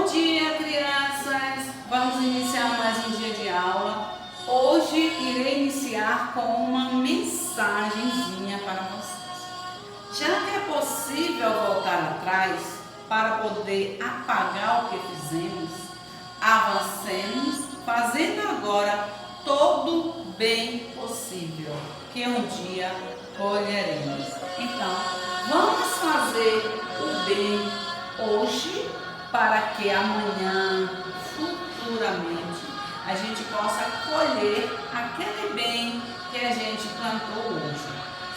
Bom dia, crianças! Vamos iniciar mais um dia de aula. Hoje irei iniciar com uma mensagenzinha para vocês. Já que é possível voltar atrás para poder apagar o que fizemos, avancemos, fazendo agora todo o bem possível, que um dia colheremos. Então, vamos fazer o bem hoje, para que amanhã, futuramente, a gente possa colher aquele bem que a gente plantou hoje.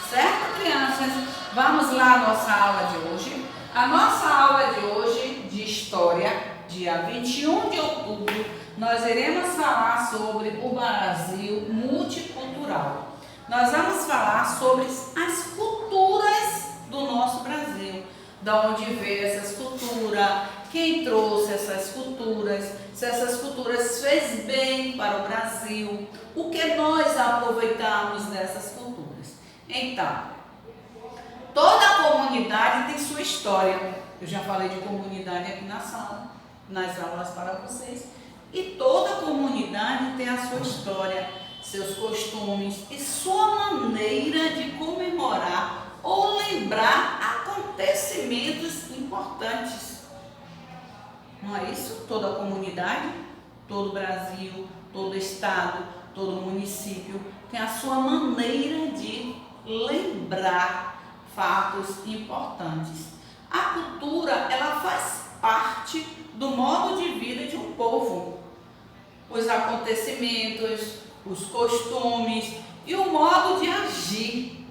Certo, crianças? Vamos lá à nossa aula de hoje. A nossa aula de hoje, de História, dia 21 de outubro, nós iremos falar sobre o Brasil multicultural. Nós vamos falar sobre as culturas do nosso Brasil. De onde veio essas culturas, quem trouxe essas culturas, se essas culturas fez bem para o Brasil, o que nós aproveitamos dessas culturas. Então, toda a comunidade tem sua história. Eu já falei de comunidade aqui na sala, nas aulas para vocês. E toda a comunidade tem a sua história, seus costumes e sua maneira de comemorar ou lembrar acontecimentos importantes. Não é isso? Toda a comunidade, todo o Brasil, todo o estado, todo o município tem a sua maneira de lembrar fatos importantes. A cultura, ela faz parte do modo de vida de um povo. Os acontecimentos, os costumes e o modo de agir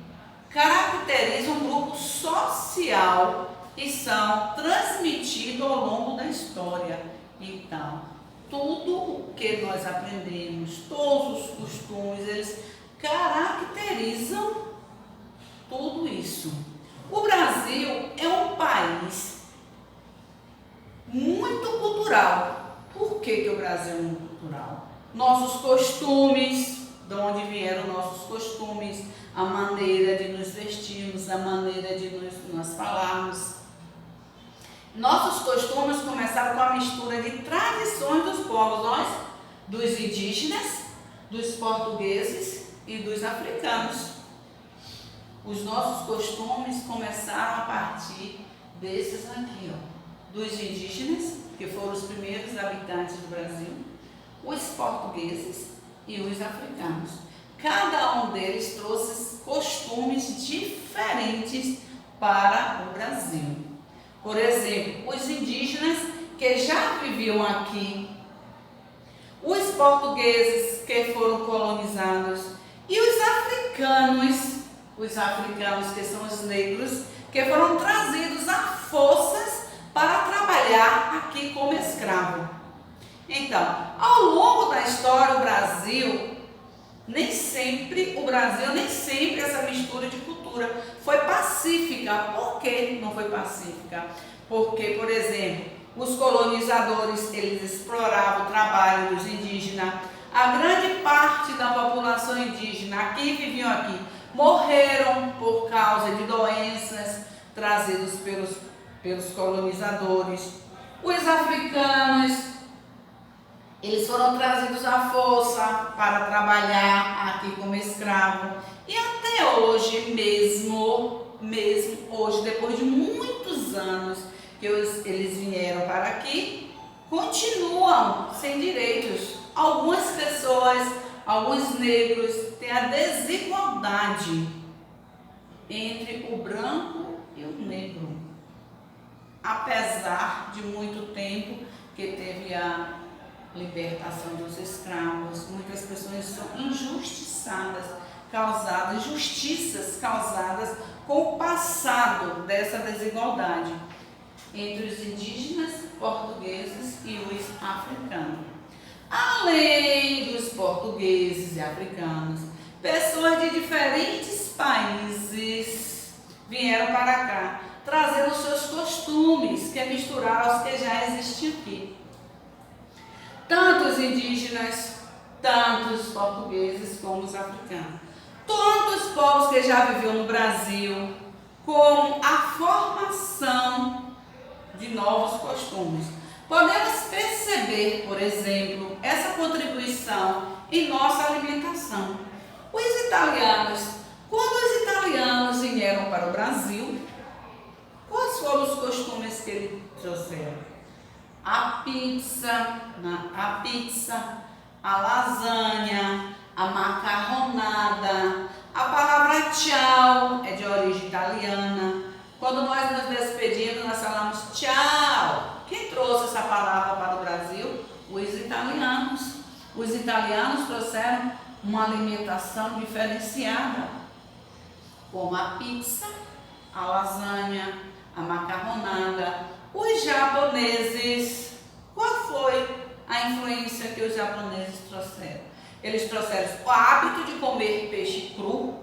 caracterizam um grupo social e são transmitidos ao longo da história. Então, tudo o que nós aprendemos, todos os costumes, eles caracterizam tudo isso. O Brasil é um país muito cultural. Por que o Brasil é muito cultural? Nossos costumes, de onde vieram nossos costumes, a maneira de nos vestirmos, a maneira de nós falarmos. Nossos costumes começaram com a mistura de tradições dos povos, dos indígenas, dos portugueses e dos africanos. Os nossos costumes começaram a partir desses aqui, dos indígenas, que foram os primeiros habitantes do Brasil, os portugueses e os africanos. Cada um deles trouxe costumes diferentes para o Brasil. Por exemplo, os indígenas que já viviam aqui, os portugueses que foram colonizados e os africanos que são os negros, que foram trazidos a forças para trabalhar aqui como escravo. Então, ao longo da história, o Brasil nem sempre essa mistura de cultura foi pacífica. Por que não foi pacífica? Porque, por exemplo, os colonizadores, eles exploravam o trabalho dos indígenas. A grande parte da população indígena que viviam aqui morreram por causa de doenças trazidas pelos colonizadores. Os africanos, eles foram trazidos à força para trabalhar aqui como escravo. E até hoje mesmo hoje, depois de muitos anos que eles vieram para aqui, continuam sem direitos. Algumas pessoas, alguns negros, têm a desigualdade entre o branco e o negro. Apesar de muito tempo que teve a libertação dos escravos, muitas pessoas são injustiçadas, justiças causadas com o passado dessa desigualdade entre os indígenas, portugueses e os africanos. Além dos portugueses e africanos, pessoas de diferentes países vieram para cá, trazendo seus costumes que misturaram aos que já existiam aqui. Tanto os indígenas, tanto os portugueses como os africanos. Todos os povos que já viviam no Brasil, com a formação de novos costumes. Podemos perceber, por exemplo, essa contribuição em nossa alimentação. Quando os italianos vieram para o Brasil, quais foram os costumes que eles trouxeram? A pizza, a lasanha, a macarronada. A palavra tchau é de origem italiana. Quando nós nos despedimos, nós falamos tchau. Quem trouxe essa palavra para o Brasil? Os italianos. Os italianos trouxeram uma alimentação diferenciada, como a pizza, a lasanha, a macarronada. Os japoneses, qual foi a influência que os japoneses trouxeram? Eles trouxeram o hábito de comer peixe cru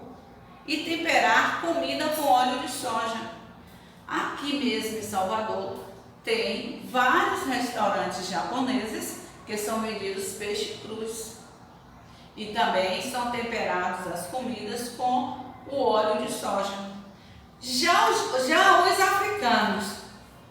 e temperar comida com óleo de soja. Aqui mesmo em Salvador tem vários restaurantes japoneses que são vendidos peixe crus e também são temperados as comidas com o óleo de soja. Já os africanos,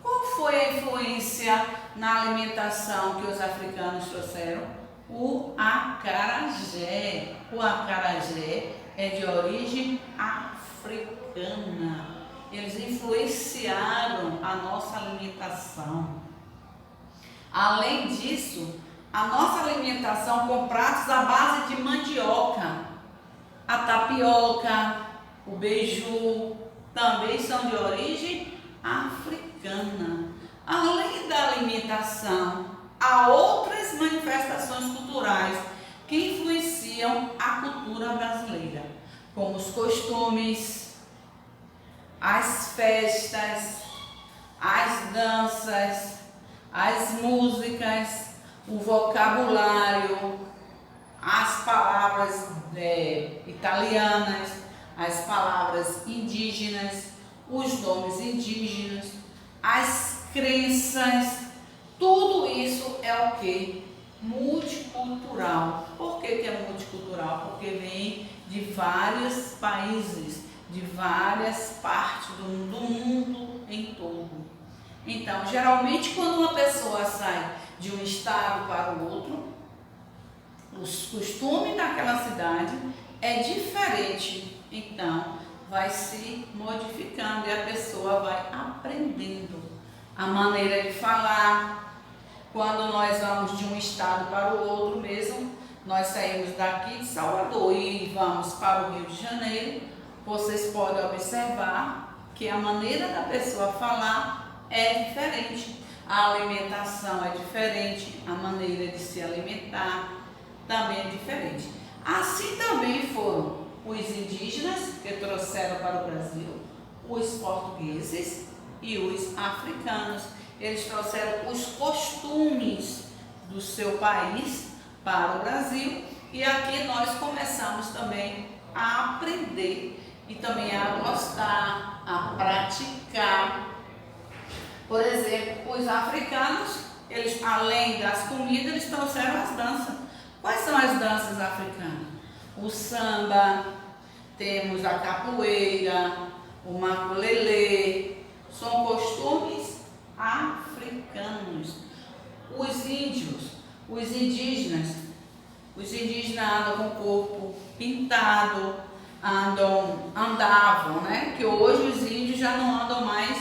qual foi a influência na alimentação que os africanos trouxeram? O acarajé. O acarajé é de origem africana. Eles influenciaram a nossa alimentação. Além disso, a nossa alimentação com pratos à base de mandioca, a tapioca, o beiju, também são de origem africana. Além da alimentação, há outras manifestações culturais que influenciam a cultura brasileira, como os costumes, as festas, as danças, as músicas, o vocabulário, as palavras italianas, as palavras indígenas, os nomes indígenas, as crenças. Tudo isso é o que? Multicultural. Por que é multicultural? Porque vem de vários países, de várias partes do mundo em todo. Então, geralmente quando uma pessoa sai de um estado para o outro, os costumes daquela cidade é diferente. Então, vai se modificando e a pessoa vai aprendendo a maneira de falar. Quando nós vamos de um estado para o outro mesmo, nós saímos daqui de Salvador e vamos para o Rio de Janeiro, vocês podem observar que a maneira da pessoa falar é diferente, a alimentação é diferente, a maneira de se alimentar também é diferente. Assim também foram os indígenas que trouxeram para o Brasil, os portugueses e os africanos. Eles trouxeram os costumes do seu país para o Brasil e aqui nós começamos também a aprender e também a gostar, a praticar. Por exemplo, os africanos, eles além das comidas, eles trouxeram as danças. Quais são as danças africanas? O samba, temos a capoeira, o maculelê, são costumes africanos. Os índios, os indígenas andam com o corpo pintado, andavam, né? Que hoje os índios já não andam mais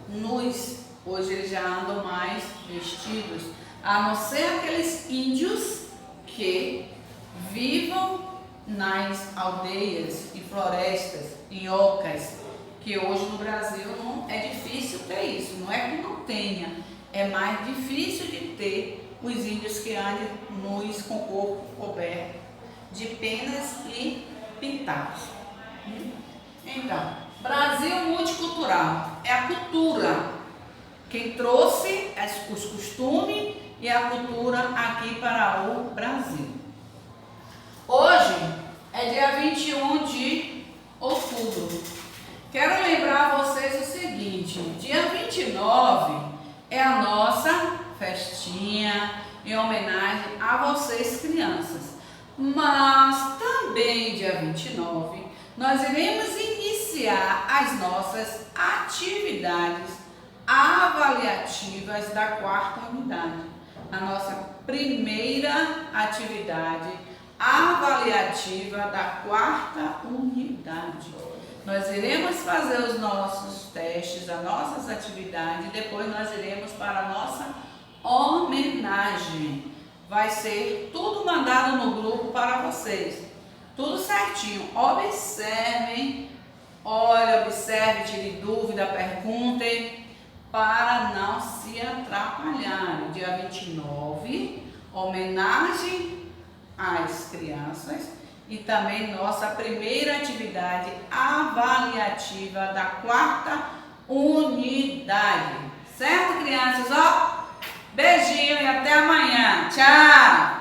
nus, hoje eles já andam mais vestidos, a não ser aqueles índios que vivam nas aldeias e florestas, em ocas, que hoje no Brasil não é difícil ter isso, não é que não tenha, é mais difícil de ter os índios que andam nus com o corpo coberto de penas e pintados. Então, Brasil multicultural é a cultura, quem trouxe os costumes e a cultura aqui para o Brasil. Hoje é dia 21 de outubro. Quero lembrar a vocês o seguinte, dia 29 é a nossa festinha em homenagem a vocês crianças. Mas também dia 29 nós iremos iniciar as nossas atividades avaliativas avaliativas da quarta unidade. A nossa primeira atividade avaliativa da quarta unidade. Nós iremos fazer os nossos testes, as nossas atividades, e depois nós iremos para a nossa homenagem. Vai ser tudo mandado no grupo para vocês. Tudo certinho. Observem, observe, tire dúvida, perguntem, para não se atrapalharem. Dia 29, homenagem às crianças e também nossa primeira atividade avaliativa da quarta unidade. Certo, crianças? Ó, beijinho e até amanhã. Tchau!